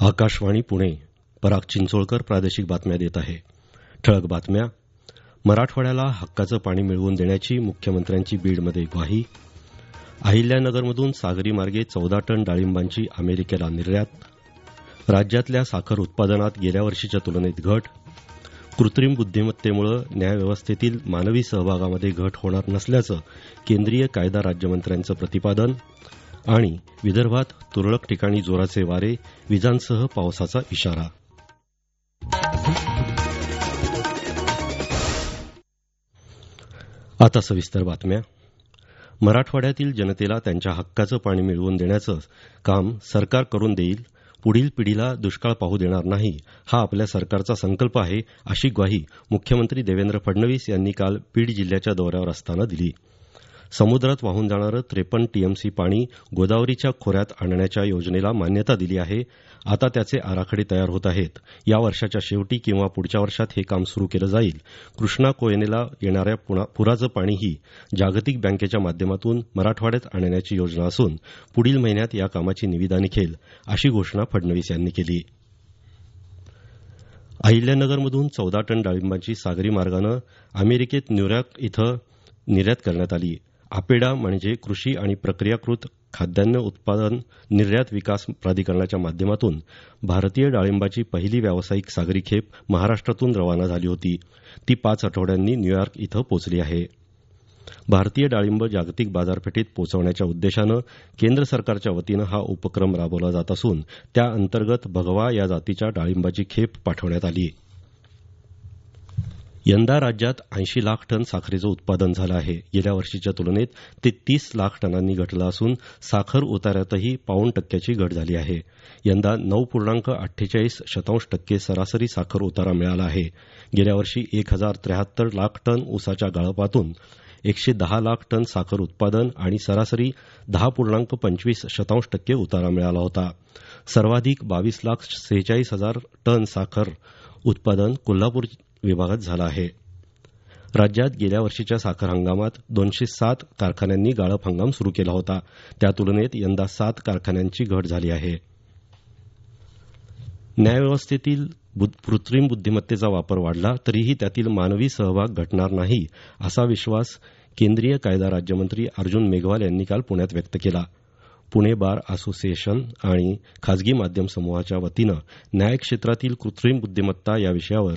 आकाशवाणी पुणे. पराग चिंचोळकर प्रादेशिक बातम्या देत आहे. ठळक बातम्या. मराठवाड्याला हक्काचं पाणी मिळवून देण्याची मुख्यमंत्र्यांची बीडमध्ये ग्वाही. अहिल्यानगरमधून सागरी मार्गे 14 टन डाळिंबांची अमेरिकेला निर्यात. राज्यातल्या साखर उत्पादनात गेल्या वर्षीच्या तुलनेत घट. कृत्रिम बुद्धिमत्तेमुळे न्यायव्यवस्थेतील मानवी सहभागामध्ये घट होणार नसल्याचं केंद्रीय कायदा राज्यमंत्र्यांचं प्रतिपादन. आणि विदर्भात तुरळक ठिकाणी जोराचे वारे, विजांसह पावसाचा इशारा. आता सविस्तर बातम्या. मराठवाड्यातील जनतेला त्यांच्या हक्काचं पाणी मिळवून देण्याचं काम सरकार करून देईल. पुढील पिढीला दुष्काळ पाहू देणार नाही, हा आपल्या सरकारचा संकल्प आहे, अशी ग्वाही मुख्यमंत्री देवेंद्र फडणवीस यांनी काल बीड जिल्ह्याच्या दौऱ्यावर असताना दिली. समुद्रात वाहून जाणारं 53 टीएमसी पाणी गोदावरीच्या खोऱ्यात आणण्याच्या योजनेला मान्यता दिली आहे. आता त्याचे आराखडे तयार होत आहेत. या वर्षाच्या शेवटी किंवा पुढच्या वर्षात हे काम सुरू केलं जाईल. कृष्णा कोयनेला येणाऱ्या पुराचं पाणीही जागतिक बँकेच्या माध्यमातून मराठवाड्यात आणण्याची योजना असून पुढील महिन्यात या कामाची निविदा निघेल, अशी घोषणा फडणवीस यांनी केली. अहिल्यानगरमधून 14 टन डाळिंबांची सागरी मार्गानं अमेरिकेत न्यूयॉर्क इथं निर्यात करण्यात आली. आपेडा म्हणजे कृषी आणि प्रक्रियाकृत खाद्यान्न उत्पादन निर्यात विकास प्राधिकरणाच्या माध्यमातून भारतीय डाळिंबाची पहिली व्यावसायिक सागरी खेप महाराष्ट्रातून रवाना झाली होती. ती 5 आठवड्यांनी न्यूयॉर्क इथं पोचली आहे. भारतीय डाळिंब जागतिक बाजारपेठेत पोचवण्याच्या उद्देशानं केंद्र सरकारच्या वतीनं हा उपक्रम राबवला जात असून त्या अंतर्गत भगवा या जातीच्या डाळिंबाची खेप पाठवण्यात आली. यंदा राज्यात 80 लाख टन साखरेचं उत्पादन झालं आहे. गेल्या वर्षीच्या तुलनेत ते 30 लाख टनांनी घटलं असून साखर उतार्यातही 0.5% घट झाली आहे. यंदा 9.48% सरासरी साखर उतारा मिळाला आहे. गेल्या वर्षी 1073 लाख टन ऊसाच्या गाळपातून 110 लाख टन साखर उत्पादन आणि सरासरी 10.25% उतारा मिळाला होता. सर्वाधिक 22,46,000 टन साखर उत्पादन कोल्हापूर विभागात झाला आहे. राज्यात गेल्या वर्षीच्या साखर हंगामात 207 कारखान्यांनी गाळप हंगाम सुरू केला होता. त्या तुलनेत यंदा 7 कारखान्यांची घट झाली आहे. न्यायव्यवस्थेतील कृत्रिम बुद्धिमत्तेचा वापर वाढला तरीही त्यातील मानवी सहभाग घटणार नाही, असा विश्वास केंद्रीय कायदा राज्यमंत्री अर्जुन मेघवाल यांनी काल पुण्यात व्यक्त केला. पुणे बार असोसिएशन आणि खासगी माध्यम समूहाच्या वतीनं न्याय क्षेत्रातील कृत्रिम बुद्धिमत्ता या विषयावर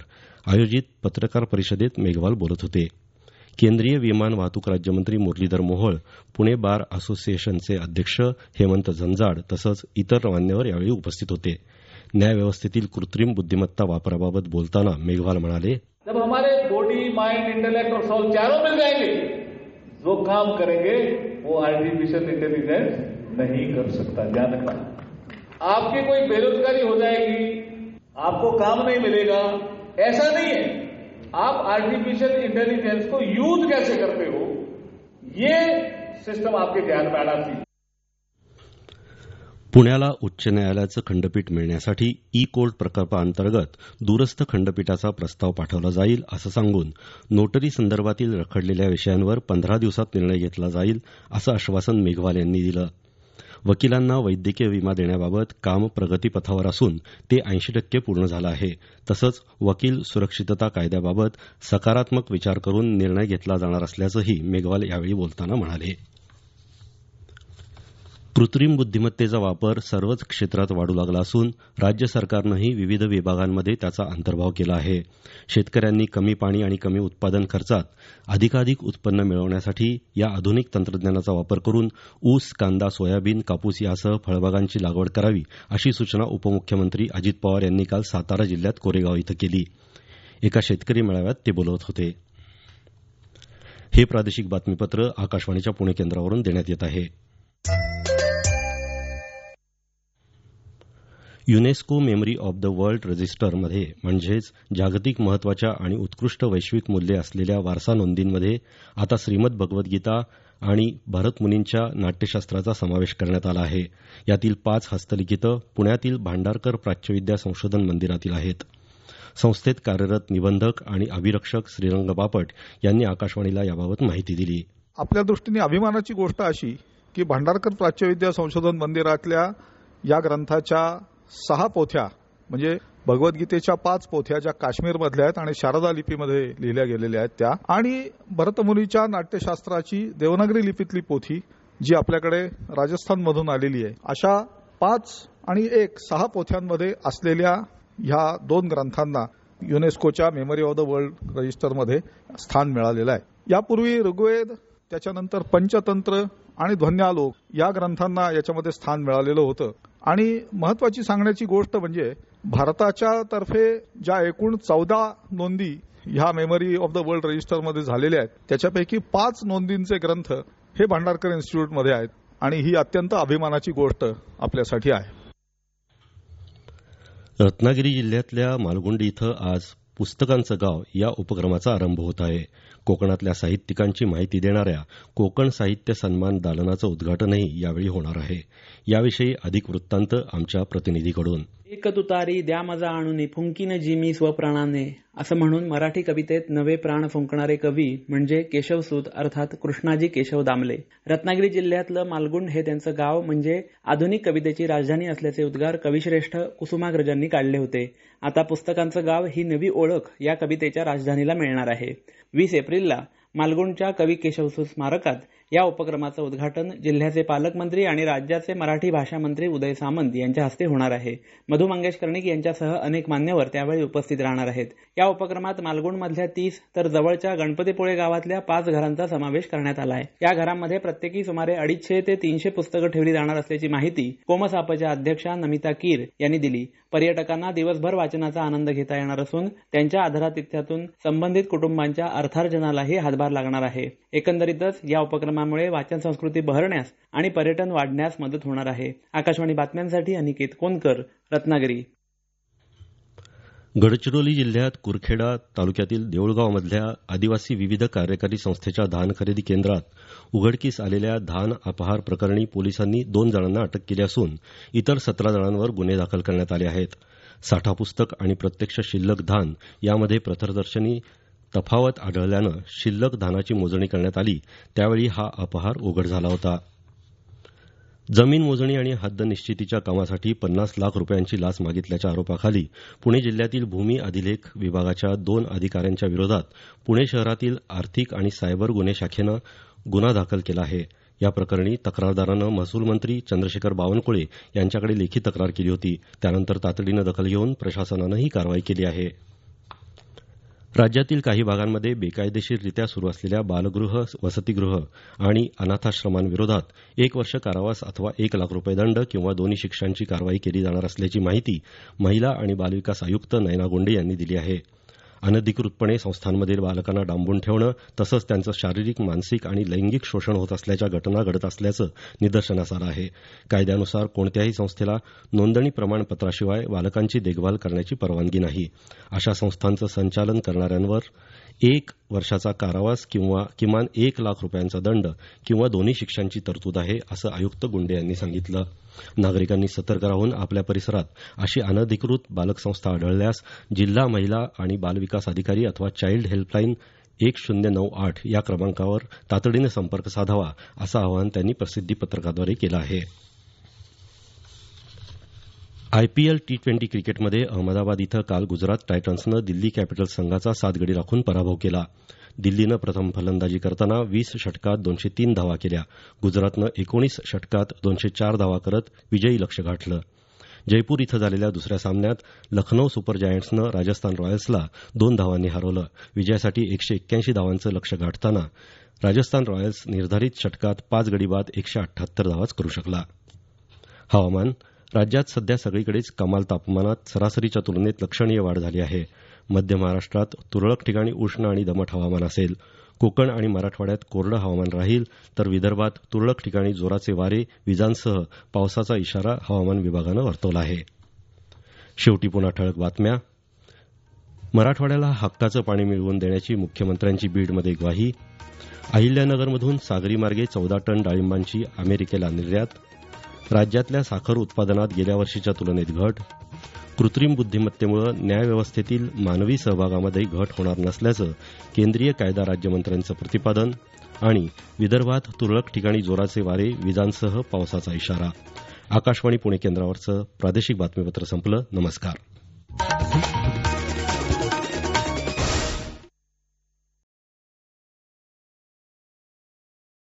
आयोजित पत्रकार परिषदेत मेघवाल बोलत होते. केंद्रीय विमान वाहतूक राज्यमंत्री मुरलीधर मोहोळ, पुणे बार असोसिएशनचे अध्यक्ष हेमंत झंजाड तसंच इतर मान्यवर यावेळी उपस्थित होते. न्यायव्यवस्थेतील कृत्रिम बुद्धिमत्ता वापराबाबत बोलताना मेघवाल म्हणाले, जब हमारे बॉडी, माइंड, इंटेलेक्ट और सोल चारों मिल जाएंगे, जो काम करेंगे वो आर्टिफिशियल इंटेलिजेंस नहीं कर सकता. ध्यान रखना. आपकी कोई बेरोजगारी हो जाएगी, आपको काम नहीं मिलेगा, ऐसा नहीं है. आप आर्टिफिशियल इंटेलिजेंस को यूज कैसे करते हो, ये सिस्टम आपके ध्यान में आना चाहिए. पुण्याला उच्च न्यायालयाचं खंडपीठ मिळण्यासाठी ई कोर्ट प्रकल्पाअंतर्गत दूरस्थ खंडपीठाचा प्रस्ताव पाठवला जाईल, असं सांगून नोटरी संदर्भातील रखडलेल्या विषयांवर 15 दिवसात निर्णय घेतला जाईल, असं आश्वासन मेघवाल यांनी दिलं. वकिलांना वैद्यकीय विमा देण्याबाबत काम प्रगतीपथावर असून ते 80% पूर्ण झालं आहे. तसंच वकील सुरक्षितता कायद्याबाबत सकारात्मक विचार करून निर्णय घेतला जाणार असल्याचंही मेघवाल यावेळी बोलताना म्हणाले. कृत्रिम बुद्धिमत्तेचा वापर सर्वच क्षेत्रात वाढू लागला असून राज्य सरकारनंही विविध विभागांमध्ये त्याचा अंतर्भाव केला आहे. शेतकऱ्यांनी कमी पाणी आणि कमी उत्पादन खर्चात अधिकाधिक उत्पन्न मिळवण्यासाठी या आधुनिक तंत्रज्ञानाचा वापर करून ऊस, कांदा, सोयाबीन, कापूस यासह फळबागांची लागवड करावी, अशी सूचना उपमुख्यमंत्री अजित पवार यांनी काल सातारा जिल्ह्यात कोरेगाव इथं केली. एका शेतकरी मेळाव्यात ते बोलत होते. हे प्रादेशिक बातमीपत्र आकाशवाणीच्या पुणे केंद्रावरून देण्यात येत आहे. UNESCO memory of the world रजिस्टरमध्ये म्हणजेच जागतिक महत्वाच्या आणि उत्कृष्ट वैश्विक मूल्ये असलेल्या वारसा नोंदींमध्ये आता श्रीमद भगवद्गीता आणि भरतमुनींच्या नाट्यशास्त्राचा समावेश करण्यात आला आहे. यातील 5 हस्तलिखितं पुण्यातील भांडारकर प्राच्यविद्या संशोधन मंदिरातील आहेत. संस्थेत कार्यरत निबंधक आणि अभिरक्षक श्रीरंग बापट यांनी आकाशवाणीला याबाबत माहिती दिली. आपल्या दृष्टीने अभिमानाची गोष्ट अशी की भांडारकर प्राच्यविद्या संशोधन मंदिरातल्या या ग्रंथाच्या 6 पोथ्या म्हणजे भगवद्गीतेच्या 5 पोथ्या ज्या काश्मीरमधल्या आहेत आणि शारदा लिपीमध्ये लिहिल्या गेलेल्या आहेत त्या, आणि भरतमुनीच्या नाट्यशास्त्राची देवनागरी लिपीतली पोथी जी आपल्याकडे राजस्थानमधून आलेली आहे, अशा 5 आणि 6 पोथ्यांमध्ये असलेल्या ह्या 2 ग्रंथांना युनेस्कोच्या मेमरी ऑफ द वर्ल्ड रजिस्टरमध्ये स्थान मिळालेलं आहे. यापूर्वी ऋग्वेद, त्याच्यानंतर पंचतंत्र आणि ध्वन्यालोक या ग्रंथांना याच्यामध्ये स्थान मिळालेलं होतं. आणि महत्वाची सांगण्याची गोष्ट म्हणजे भारताच्या तर्फे ज्या एकूण 14 नोंदी ह्या मेमरी ऑफ द वर्ल्ड रजिस्टरमध्ये झालेल्या आहेत, त्याच्यापैकी 5 नोंदींचे ग्रंथ हे भांडारकर इन्स्टिट्यूटमध्ये आहेत आणि ही अत्यंत अभिमानाची गोष्ट आपल्यासाठी आहे. रत्नागिरी जिल्ह्यातल्या मालगुंडी इथं आज पुस्तकांचं गाव या उपक्रमाचा आरंभ होत आहे. कोकणातल्या साहित्यिकांची माहिती देणाऱ्या कोकण साहित्य सन्मान दालनाचं उद्घाटनही यावेळी होणार आहे. याविषयी अधिक वृत्तांत आमच्या प्रतिनिधीकडून. एक तुतारी द्या मजा आणून फुंकीन जिमी स्वप्राणाने असं म्हणून मराठी कवितेत नवे प्राण फुंकणारे कवी म्हणजे केशवसूत अर्थात कृष्णाजी केशव दामले. रत्नागिरी जिल्ह्यातलं मालगुंड हे त्यांचं गाव म्हणजे आधुनिक कवितेची राजधानी असल्याचे उद्गार कविश्रेष्ठ कुसुमाग्रजांनी काढले होते. आता पुस्तकांचं गाव ही नवी ओळख या कवितेच्या राजधानीला मिळणार आहे. 20 एप्रिलला मालगुंडच्या कवी केशवसूत स्मारकात या उपक्रमाचं उद्घाटन जिल्ह्याचे पालकमंत्री आणि राज्याचे मराठी भाषा मंत्री उदय सामंत यांच्या हस्ते होणार आहे. मधु मंगेश कर्णिक यांच्यासह अनेक मान्यवर त्यावेळी उपस्थित राहणार आहेत. या उपक्रमात मालगुंडमधल्या 30 तर जवळच्या गणपतीपुळे गावातल्या 5 घरांचा समावेश करण्यात आला आहे. या घरांमध्ये प्रत्येकी सुमारे 250 ते 300 पुस्तकं ठेवली जाणार असल्याची माहिती कोमसापच्या अध्यक्षा नमिता कीर यांनी दिली. पर्यटकांना दिवसभर वाचनाचा आनंद घेता येणार असून त्यांच्या आधारातिथ्यातून संबंधित कुटुंबांच्या अर्थार्जनालाही हातभार लागणार आहे. एकंदरीतच या उपक्रमामुळे वाचन संस्कृती बहरण्यास आणि पर्यटन वाढण्यास मदत होणार आहे. आकाशवाणी बातम्यांसाठी अनिकेत कोनकर, रत्नागिरी. गडचिरोली जिल्ह्यात कुरखेडा तालुक्यातील देऊळगावमधल्या आदिवासी विविध कार्यकारी संस्थेच्या धान खरेदी केंद्रात उघडकीस आलेल्या धान अपहार प्रकरणी पोलिसांनी 2 जणांना अटक केली असून इतर 17 जणांवर गुन्हे दाखल करण्यात आले आहेत. साठा पुस्तक आणि प्रत्यक्ष शिल्लक धान यामध्ये प्रथमदर्शनी तफावत आढळल्यानं शिल्लक धानाची मोजणी करण्यात आली. त्यावेळी हा अपहार उघड झाला होता. जमीन मोजणी आणि हद्द निश्चितीच्या कामासाठी 50 लाख रुपयांची लाच मागितल्याच्या आरोपाखाली पुणे जिल्ह्यातील भूमी अधिलेख विभागाच्या 2 अधिकाऱ्यांच्या विरोधात पुणे शहरातील आर्थिक आणि सायबर गुन्हे शाखेनं गुन्हा दाखल केला आहे. या प्रकरणी तक्रारदारानं महसूल मंत्री चंद्रशेखर बावनकुळे यांच्याकडे लेखी तक्रार केली होती. त्यानंतर तातडीनं दखल घेऊन प्रशासनानं ही कारवाई केली आहे. राज्यातील काही भागांमध्ये बेकायदेशीररित्या सुरू असलेल्या बालगृह, वसतिगृह आणि अनाथाश्रमांविरोधात 1 वर्ष कारावास अथवा 1 लाख रुपये दंड किंवा दोन्ही शिक्षांची कारवाई केली जाणार असल्याची माहिती महिला आणि बालविकास आयुक्त नयना गोंडे यांनी दिली आहे. अनधिकृतपणे संस्थांमधील बालकांना डांबून ठेवणं तसंच त्यांचं शारीरिक, मानसिक आणि लैंगिक शोषण होत असल्याच्या घटना घडत असल्याचं निदर्शनास आलं आहे. कायद्यानुसार कोणत्याही संस्थेला नोंदणी प्रमाणपत्राशिवाय बालकांची देखभाल करण्याची परवानगी नाही. अशा संस्थांचं संचालन करणाऱ्यांवर 1 वर्षाचा कारावास किंवा किमान 1 लाख रुपयांचा दंड किंवा दोन्ही शिक्षांची तरतूद आहे, असं आयुक्त गुंडे यांनी सांगितलं. नागरिकांनी सतर्क राहून आपल्या परिसरात अशी अनधिकृत बालक संस्था आढळल्यास जिल्हा महिला आणि बालविकास अधिकारी अथवा चाइल्ड हेल्पलाईन 1098 या क्रमांकावर तातडीनं संपर्क साधावा, असं आवाहन त्यांनी प्रसिद्धीपत्रकाद्वारे केलं आहे. आयपीएल T20 क्रिकेटमध्ये अहमदाबाद इथं काल गुजरात टायटन्सनं दिल्ली कॅपिटल्स संघाचा 7 गडी राखून पराभव केला. दिल्लीनं प्रथम फलंदाजी करताना 20 षटकात 203 धावा केल्या. गुजरातनं 19 षटकात 204 धावा करत विजयी लक्ष्य गाठलं. जयपूर इथं झालेल्या दुसऱ्या सामन्यात लखनौ सुपर जायंट्सनं राजस्थान रॉयल्सला 2 धावांनी हरवलं. विजयासाठी 181 धावांचं लक्ष्य गाठताना राजस्थान रॉयल्स निर्धारित षटकात 5 गडी बाद 178 धावाच करू शकला. हवामान. राज्यात सध्या सगळीकडेच कमाल तापमानात सरासरीच्या तुलनेत लक्षणीय वाढ झाली आहे. मध्य महाराष्ट्रात तुरळक ठिकाणी उष्ण आणि दमट हवामान असेल. कोकण आणि मराठवाड्यात कोरडं हवामान राहील तर विदर्भात तुरळक ठिकाणी जोराचे वारे, विजांसह पावसाचा इशारा हवामान विभागानं वर्तवला आहे. शेवटी पुन्हा ठळक बातम्या. मराठवाड्याला हक्काचं पाणी मिळवून देण्याची मुख्यमंत्र्यांची बीडमध्ये ग्वाही. अहिल्यानगरमधून सागरी मार्गे 14 टन डाळिंबांची अमेरिकेला निर्यात. राज्यातल्या साखर उत्पादनात गेल्या वर्षीच्या तुलनेत घट. कृत्रिम बुद्धिमत्तेमुळे न्यायव्यवस्थेतील मानवी सहभागामध्ये घट होणार नसल्याचं केंद्रीय कायदा राज्यमंत्र्यांचं प्रतिपादन. आणि विदर्भात तुरळक ठिकाणी जोराचे वारे, विजांसह पावसाचा इशारा. आकाशवाणी पुणे केंद्रावरचं प्रादेशिक बातमीपत्र संपलं. नमस्कार.